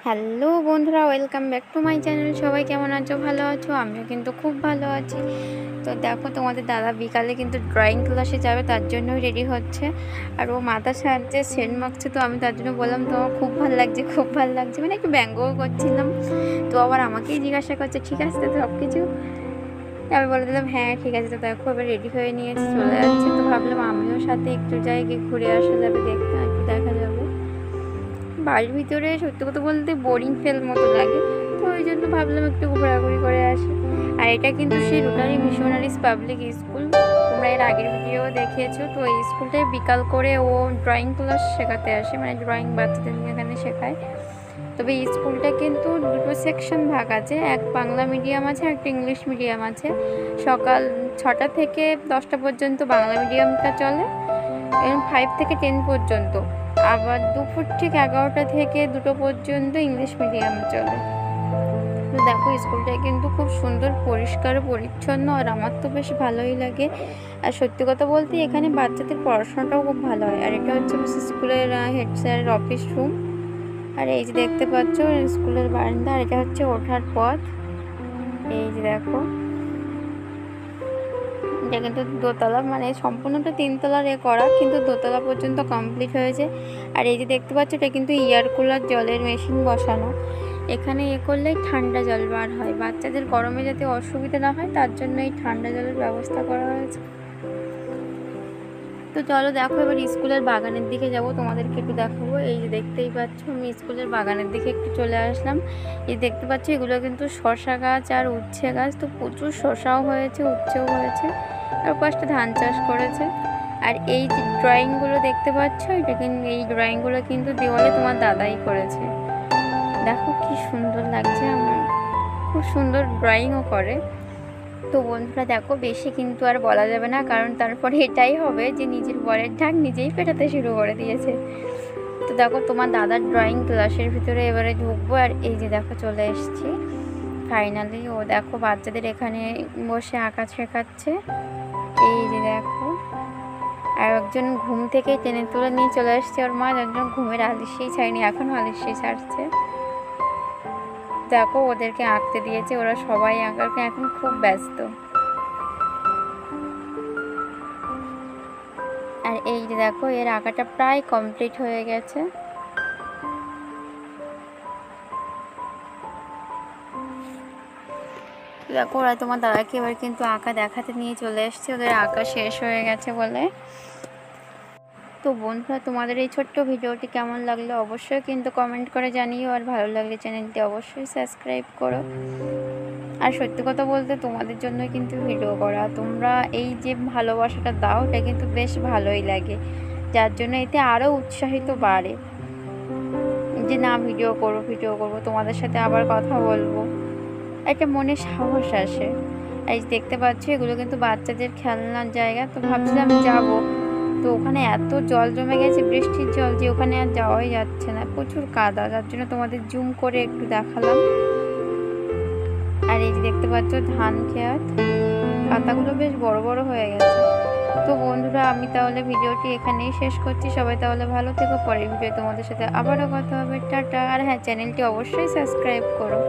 Hello বন্ধুরা, welcome back to my channel. সবাই কেমন আছো? ভালো আছো? আমিও কিন্তু খুব ভালো আছি। তো দেখো, তোমাদের দাদা বিকালে কিন্তু ড্রয়িং ক্লাসে যাবে, তার জন্যই রেডি হচ্ছে। আর ও মাথার সাহায্যে সেন্ট মাখছে, তো আমি তার জন্য বললাম তোমার খুব ভালো লাগছে, খুব ভালো লাগছে, মানে একটু ব্যঙ্গও করছিলাম। তো আবার আমাকেই জিজ্ঞাসা করছে ঠিক আছে তো সব কিছু। আমি বলে দিলাম হ্যাঁ ঠিক আছে। তো দেখো এবার রেডি হয়ে নিয়েছে, চলে যাচ্ছে। তো ভাবলাম আমিও সাথে একটু যাই, গিয়ে ঘুরে আসা যাবে, দেখতে একটু দেখা যাবে। বাড়ির ভিতরে সত্যি কথা বলতে বোরিং ফেল মতো লাগে, তো ওই জন্য ভাবলাম একটু ঘোরাঘুরি করে আসি। আর এটা কিন্তু সেই রোটারি মিশনারিজ পাবলিক স্কুল, তোমরা এর আগের ভিডিও দেখিয়েছো। তো এই স্কুলটায় বিকাল করে ও ড্রয়িং ক্লাস শেখাতে আসে, মানে ড্রয়িং বাচ্চাদের এখানে শেখায়। তবে এই স্কুলটা কিন্তু দুটো সেকশন ভাগ আছে, এক বাংলা মিডিয়াম আছে, একটা ইংলিশ মিডিয়াম আছে। সকাল 6টা থেকে 10টা পর্যন্ত বাংলা মিডিয়ামটা চলে, এবং 5 থেকে 10 পর্যন্ত। আবার দুপুর ঠিক 11টা থেকে 2টো পর্যন্ত ইংলিশ মিডিয়াম চলে। তো দেখো স্কুলটা কিন্তু খুব সুন্দর, পরিষ্কার পরিচ্ছন্ন, আর আমার তো বেশ ভালোই লাগে। আর সত্যি কথা বলতে এখানে বাচ্চাদের পড়াশোনাটাও খুব ভালো হয়। আর এটা হচ্ছে স্কুলের হেড স্যারের অফিস রুম। আর এই যে দেখতে পাচ্ছ স্কুলের বারান্দা, আর এটা হচ্ছে ওঠার পথ। এই যে দেখো, এটা কিন্তু দোতলা, মানে সম্পূর্ণটা 3তলার করা, কিন্তু দোতলা পর্যন্ত কমপ্লিট হয়েছে। আর এই যে দেখতে পাচ্ছ এটা কিন্তু এয়ার কুলার জলের মেশিন বসানো। এখানে করলেই ঠান্ডা জল বার হয়, বাচ্চাদের গরমে যাতে অসুবিধা না হয় তার জন্য এই ঠান্ডা জলের ব্যবস্থা করা হয়েছে। তো চলো দেখো এবার স্কুলের বাগানের দিকে যাব, তোমাদেরকে একটু দেখাবো। এই যে দেখতেই পাচ্ছ আমি স্কুলের বাগানের দিকে একটু চলে আসলাম। এই দেখতে পাচ্ছ এগুলো কিন্তু শসা গাছ আর উচ্ছে গাছ, তো প্রচুর শসাও হয়েছে, উচ্ছেও হয়েছে, আর পাশটা ধান চাষ করেছে। আর এই যে ড্রয়িংগুলো দেখতে পাচ্ছ, এটা কিন্তু এই ড্রয়িংগুলো কিন্তু দেওয়ালে তোমার দাদাই করেছে। দেখো কি সুন্দর লাগছে, আমার খুব সুন্দর ড্রয়িংও করে। তো বন্ধুরা দেখো, বেশি কিন্তু আর বলা যাবে না, কারণ তারপরে এটাই হবে যে নিজের বরের ঢাক নিজেই পেটাতে শুরু করে দিয়েছে। তো দেখো তোমার দাদার ড্রয়িং ক্লাসের ভিতরে এবারে ঢুকবো। আর এই যে দেখো চলে এসেছি ফাইনালি। ও দেখো বাচ্চাদের এখানে বসে আঁকা শেখাচ্ছে। এই যে দেখো, আর একজন ঘুম থেকে টেনে তুলে নিয়ে চলে আসছে ওর মা, একজন ঘুমের আলিশই ছাড়েনি, এখনও আলিশই ছাড়ছে। দেখো ওদেরকে আঁকতে দিয়েছে, ওরা সবাই আঁকাকে এখন খুব ব্যস্ত। আর এই যে দেখো এর আঁকাটা প্রায় কমপ্লিট হয়ে গেছে। দেখো ওরা তোমার দাদাকে এবার কিন্তু আঁকা দেখাতে নিয়ে চলে এসছে, ওদের আঁকা শেষ হয়ে গেছে বলে। তো বন্ধুরা তোমাদের এই ছোট্ট ভিডিওটি কেমন লাগলো অবশ্যই কিন্তু কমেন্ট করে জানিও, আর ভালো লাগলে চ্যানেলটি অবশ্যই সাবস্ক্রাইব করো। আর সত্যি কথা বলতে তোমাদের জন্য কিন্তু ভিডিও করা, তোমরা এই যে ভালোবাসাটা দাও এটা কিন্তু বেশ ভালোই লাগে, যার জন্য এতে আরও উৎসাহিত বাড়ে যে না ভিডিও করবো, ভিডিও করবো, তোমাদের সাথে আবার কথা বলবো, একটা মনে সাহস আসে। এই দেখতে পাচ্ছ এগুলো কিন্তু বাচ্চাদের খেলনার জায়গা, তো ভাবছিলাম যাব, তো ওখানে এত জল জমে গেছে, বৃষ্টির জল, যে ওখানে আর যাওয়াই যাচ্ছে না, প্রচুর কাদা, যার জন্য তোমাদের জুম করে একটু দেখালাম। আর এই যে দেখতে পাচ্ছ ধান খেত, পাতাগুলো বেশ বড় বড় হয়ে গেছে। তো বন্ধুরা আমি তাহলে ভিডিওটি এখানেই শেষ করছি, সবাই তাহলে ভালো থেকো, পরের ভিডিও তোমাদের সাথে আবারও কথা হবে, টাটা। আর হ্যাঁ, চ্যানেলটি অবশ্যই সাবস্ক্রাইব করো।